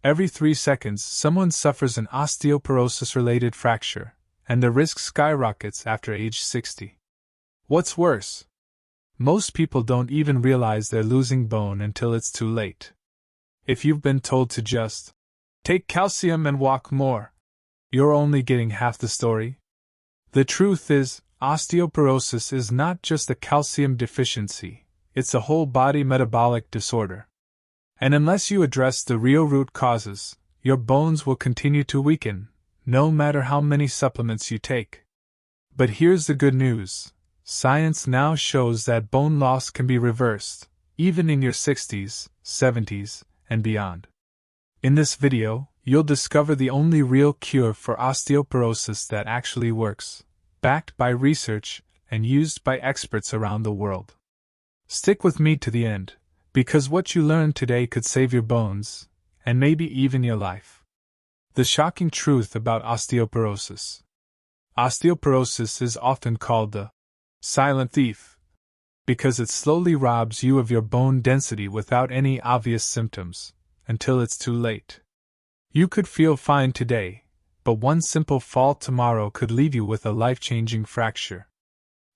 Every 3 seconds, someone suffers an osteoporosis-related fracture, and the risk skyrockets after age 60. What's worse? Most people don't even realize they're losing bone until it's too late. If you've been told to just take calcium and walk more, you're only getting half the story. The truth is, osteoporosis is not just a calcium deficiency, it's a whole body metabolic disorder. And unless you address the real root causes, your bones will continue to weaken, no matter how many supplements you take. But here's the good news. Science now shows that bone loss can be reversed, even in your 60s, 70s, and beyond. In this video, you'll discover the only real cure for osteoporosis that actually works, backed by research and used by experts around the world. Stick with me to the end, because what you learn today could save your bones, and maybe even your life. The shocking truth about osteoporosis. Osteoporosis is often called the silent thief, because it slowly robs you of your bone density without any obvious symptoms, until it's too late. You could feel fine today, but one simple fall tomorrow could leave you with a life-changing fracture.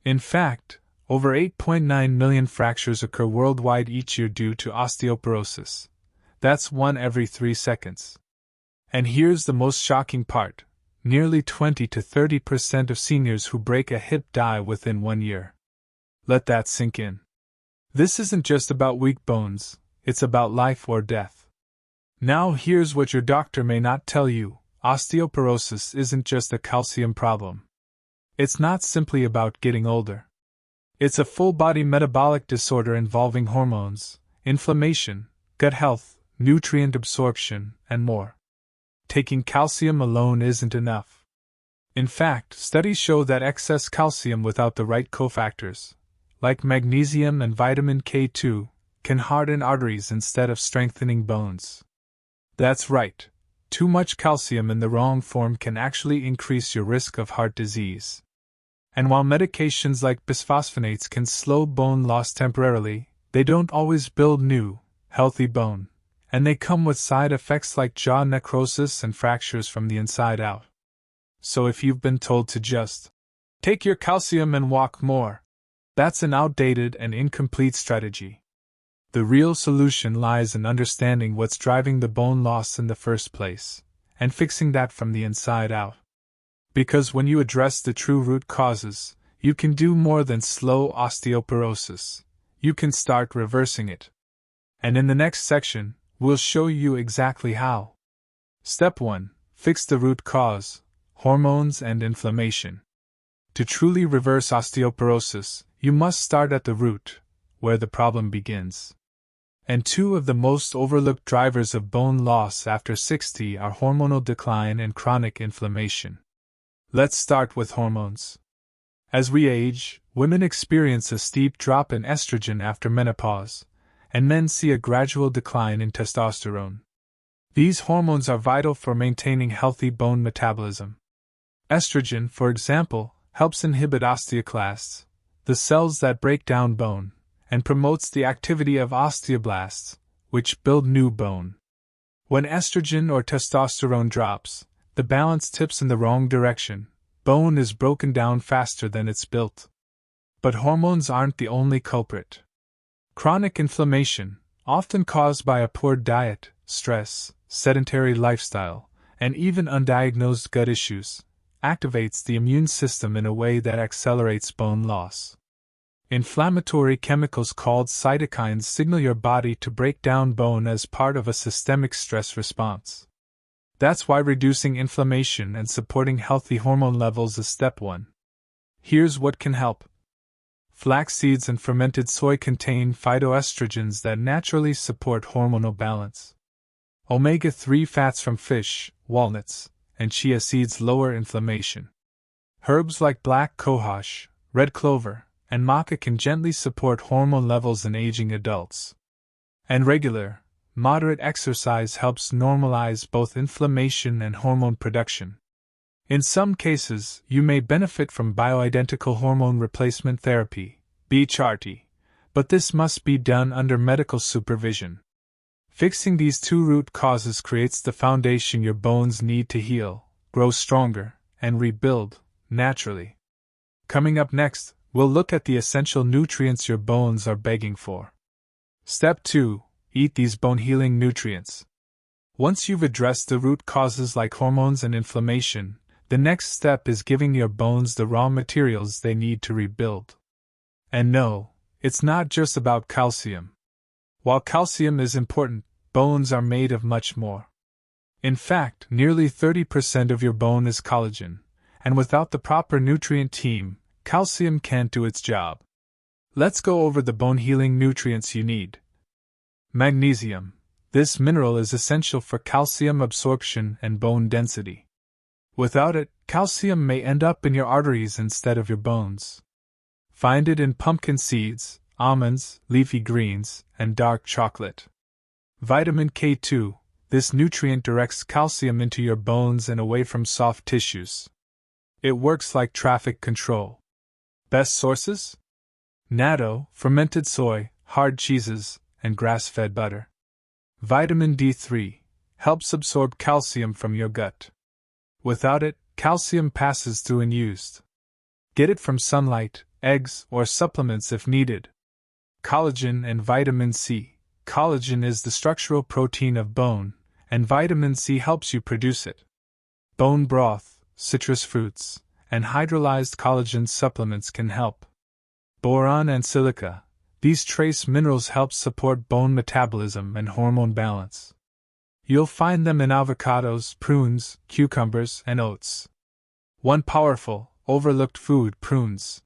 In fact, over 8.9 million fractures occur worldwide each year due to osteoporosis. That's 1 every 3 seconds. And here's the most shocking part. Nearly 20 to 30% of seniors who break a hip die within 1 year. Let that sink in. This isn't just about weak bones, it's about life or death. Now here's what your doctor may not tell you. Osteoporosis isn't just a calcium problem. It's not simply about getting older. It's a full-body metabolic disorder involving hormones, inflammation, gut health, nutrient absorption, and more. Taking calcium alone isn't enough. In fact, studies show that excess calcium without the right cofactors, like magnesium and vitamin K2, can harden arteries instead of strengthening bones. That's right, too much calcium in the wrong form can actually increase your risk of heart disease. And while medications like bisphosphonates can slow bone loss temporarily, they don't always build new, healthy bone. And they come with side effects like jaw necrosis and fractures from the inside out. So if you've been told to just take your calcium and walk more, that's an outdated and incomplete strategy. The real solution lies in understanding what's driving the bone loss in the first place, and fixing that from the inside out. Because when you address the true root causes, you can do more than slow osteoporosis. You can start reversing it. And in the next section, we'll show you exactly how. Step 1. Fix the root cause, hormones and inflammation. To truly reverse osteoporosis, you must start at the root, where the problem begins. And 2 of the most overlooked drivers of bone loss after 60 are hormonal decline and chronic inflammation. Let's start with hormones. As we age, women experience a steep drop in estrogen after menopause, and men see a gradual decline in testosterone. These hormones are vital for maintaining healthy bone metabolism. Estrogen, for example, helps inhibit osteoclasts, the cells that break down bone, and promotes the activity of osteoblasts, which build new bone. When estrogen or testosterone drops, the balance tips in the wrong direction. Bone is broken down faster than it's built. But hormones aren't the only culprit. Chronic inflammation, often caused by a poor diet, stress, sedentary lifestyle, and even undiagnosed gut issues, activates the immune system in a way that accelerates bone loss. Inflammatory chemicals called cytokines signal your body to break down bone as part of a systemic stress response. That's why reducing inflammation and supporting healthy hormone levels is step 1. Here's what can help. Flax seeds and fermented soy contain phytoestrogens that naturally support hormonal balance. Omega-3 fats from fish, walnuts, and chia seeds lower inflammation. Herbs like black cohosh, red clover, and maca can gently support hormone levels in aging adults. And regular, moderate exercise helps normalize both inflammation and hormone production. In some cases, you may benefit from bioidentical hormone replacement therapy, BHRT, but this must be done under medical supervision. Fixing these two root causes creates the foundation your bones need to heal, grow stronger, and rebuild naturally. Coming up next, we'll look at the essential nutrients your bones are begging for. Step 2. Eat these bone-healing nutrients. Once you've addressed the root causes like hormones and inflammation, the next step is giving your bones the raw materials they need to rebuild. And no, it's not just about calcium. While calcium is important, bones are made of much more. In fact, nearly 30% of your bone is collagen, and without the proper nutrient team, calcium can't do its job. Let's go over the bone-healing nutrients you need. Magnesium. This mineral is essential for calcium absorption and bone density. Without it, calcium may end up in your arteries instead of your bones. Find it in pumpkin seeds, almonds, leafy greens, and dark chocolate. Vitamin K2. This nutrient directs calcium into your bones and away from soft tissues. It works like traffic control. Best sources? Natto, fermented soy, hard cheeses, and grass-fed butter. Vitamin D3 helps absorb calcium from your gut. Without it, calcium passes through unused. Get it from sunlight, eggs, or supplements if needed. Collagen and vitamin C. Collagen is the structural protein of bone, and vitamin C helps you produce it. Bone broth, citrus fruits, and hydrolyzed collagen supplements can help. Boron and silica. These trace minerals help support bone metabolism and hormone balance. You'll find them in avocados, prunes, cucumbers, and oats. One powerful, overlooked food, prunes.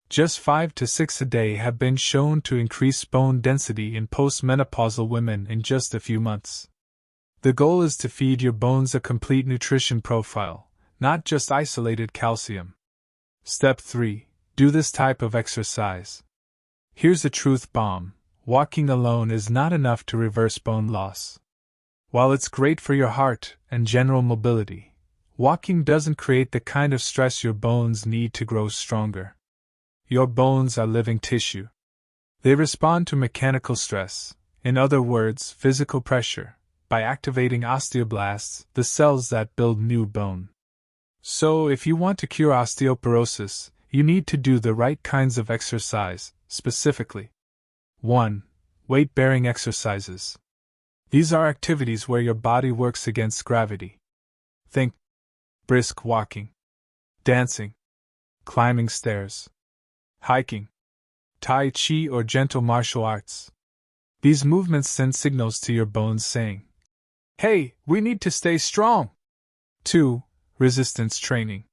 Just 5 to 6 a day have been shown to increase bone density in postmenopausal women in just a few months. The goal is to feed your bones a complete nutrition profile, not just isolated calcium. Step 3. Do this type of exercise. Here's a truth bomb. Walking alone is not enough to reverse bone loss. While it's great for your heart and general mobility, walking doesn't create the kind of stress your bones need to grow stronger. Your bones are living tissue. They respond to mechanical stress, in other words, physical pressure, by activating osteoblasts, the cells that build new bone. So, if you want to cure osteoporosis, you need to do the right kinds of exercise, specifically. 1. Weight-bearing exercises. These are activities where your body works against gravity. Think brisk walking, dancing, climbing stairs, hiking, tai chi or gentle martial arts. These movements send signals to your bones saying, "Hey, we need to stay strong." 2. Resistance training.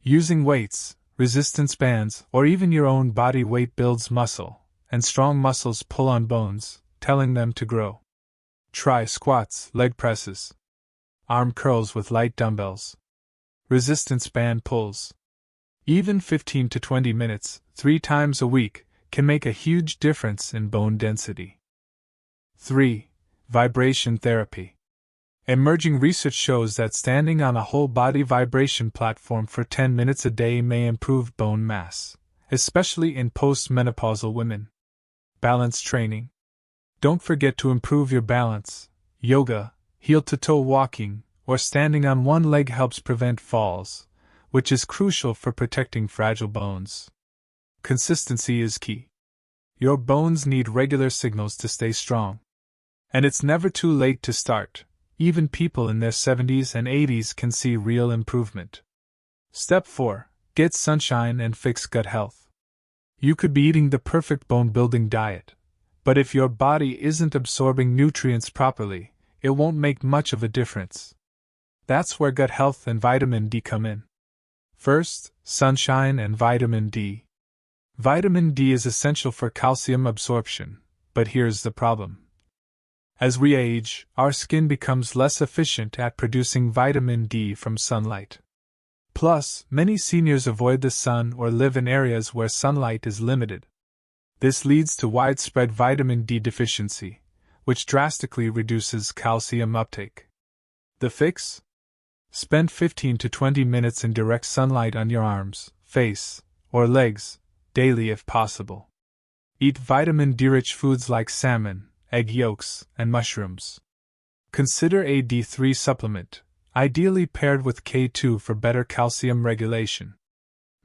Using weights, resistance bands, or even your own body weight builds muscle, and strong muscles pull on bones, telling them to grow. Try squats, leg presses, arm curls with light dumbbells, resistance band pulls. Even 15 to 20 minutes, 3 times a week, can make a huge difference in bone density. 3. Vibration therapy. Emerging research shows that standing on a whole-body vibration platform for 10 minutes a day may improve bone mass, especially in postmenopausal women. Balance training. Don't forget to improve your balance. Yoga, heel-to-toe walking, or standing on one leg helps prevent falls, which is crucial for protecting fragile bones. Consistency is key. Your bones need regular signals to stay strong. And it's never too late to start. Even people in their 70s and 80s can see real improvement. Step 4. Get sunshine and fix gut health. You could be eating the perfect bone-building diet, but if your body isn't absorbing nutrients properly, it won't make much of a difference. That's where gut health and vitamin D come in. First, sunshine and vitamin D. Vitamin D is essential for calcium absorption, but here's the problem. As we age, our skin becomes less efficient at producing vitamin D from sunlight. Plus, many seniors avoid the sun or live in areas where sunlight is limited. This leads to widespread vitamin D deficiency, which drastically reduces calcium uptake. The fix? Spend 15 to 20 minutes in direct sunlight on your arms, face, or legs, daily if possible. Eat vitamin D-rich foods like salmon, egg yolks, and mushrooms. Consider a D3 supplement, ideally paired with K2 for better calcium regulation.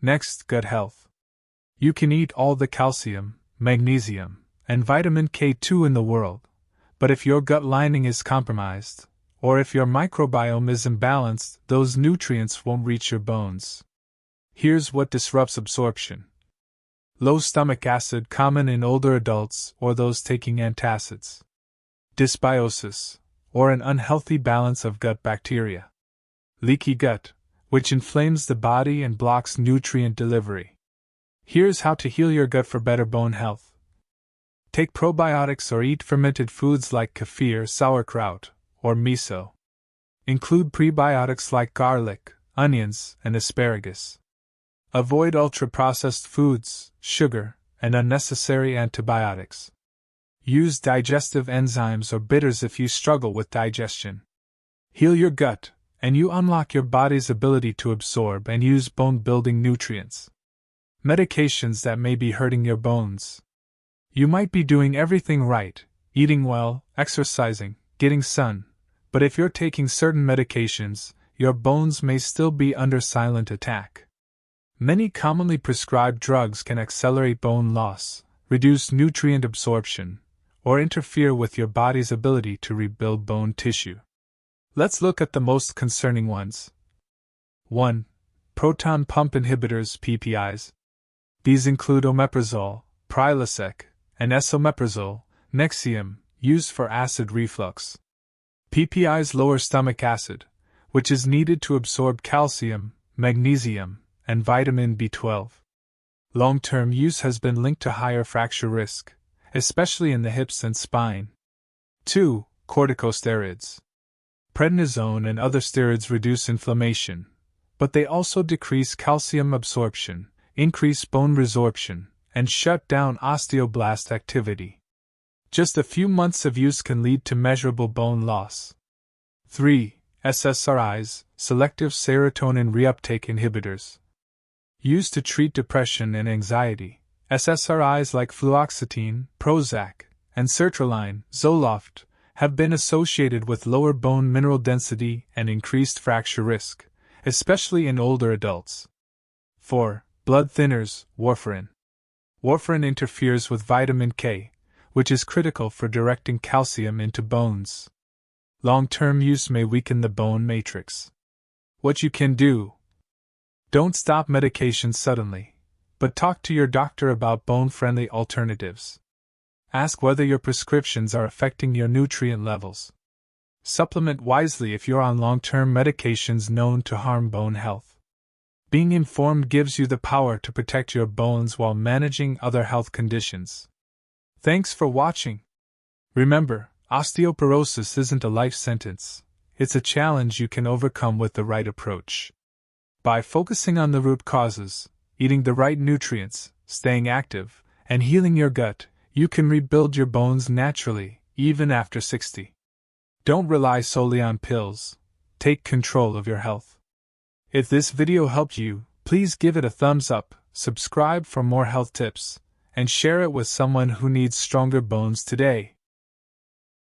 Next, gut health. You can eat all the calcium, magnesium, and vitamin K2 in the world, but if your gut lining is compromised, or if your microbiome is imbalanced, those nutrients won't reach your bones. Here's what disrupts absorption. Low stomach acid, common in older adults or those taking antacids. Dysbiosis, or an unhealthy balance of gut bacteria. Leaky gut, which inflames the body and blocks nutrient delivery. Here's how to heal your gut for better bone health. Take probiotics or eat fermented foods like kefir, sauerkraut, or miso. Include prebiotics like garlic, onions, and asparagus. Avoid ultra-processed foods, sugar, and unnecessary antibiotics. Use digestive enzymes or bitters if you struggle with digestion. Heal your gut, and you unlock your body's ability to absorb and use bone-building nutrients. Medications that may be hurting your bones. You might be doing everything right, eating well, exercising, getting sun, but if you're taking certain medications, your bones may still be under silent attack. Many commonly prescribed drugs can accelerate bone loss, reduce nutrient absorption, or interfere with your body's ability to rebuild bone tissue. Let's look at the most concerning ones. 1. Proton pump inhibitors (PPIs). These include omeprazole, Prilosec, and esomeprazole, Nexium, used for acid reflux. PPIs lower stomach acid, which is needed to absorb calcium, magnesium, and vitamin B12. Long-term use has been linked to higher fracture risk, especially in the hips and spine. 2. Corticosteroids. Prednisone and other steroids reduce inflammation, but they also decrease calcium absorption, increase bone resorption, and shut down osteoblast activity. Just a few months of use can lead to measurable bone loss. 3. SSRIs, selective serotonin reuptake inhibitors. Used to treat depression and anxiety, SSRIs like fluoxetine, Prozac, and sertraline, Zoloft, have been associated with lower bone mineral density and increased fracture risk, especially in older adults. 4. Blood thinners, warfarin. Warfarin interferes with vitamin K, which is critical for directing calcium into bones. Long-term use may weaken the bone matrix. What you can do: don't stop medication suddenly, but talk to your doctor about bone-friendly alternatives. Ask whether your prescriptions are affecting your nutrient levels. Supplement wisely if you're on long-term medications known to harm bone health. Being informed gives you the power to protect your bones while managing other health conditions. Thanks for watching. Remember, osteoporosis isn't a life sentence. It's a challenge you can overcome with the right approach. By focusing on the root causes, eating the right nutrients, staying active, and healing your gut, you can rebuild your bones naturally, even after 60. Don't rely solely on pills. Take control of your health. If this video helped you, please give it a thumbs up, subscribe for more health tips, and share it with someone who needs stronger bones today.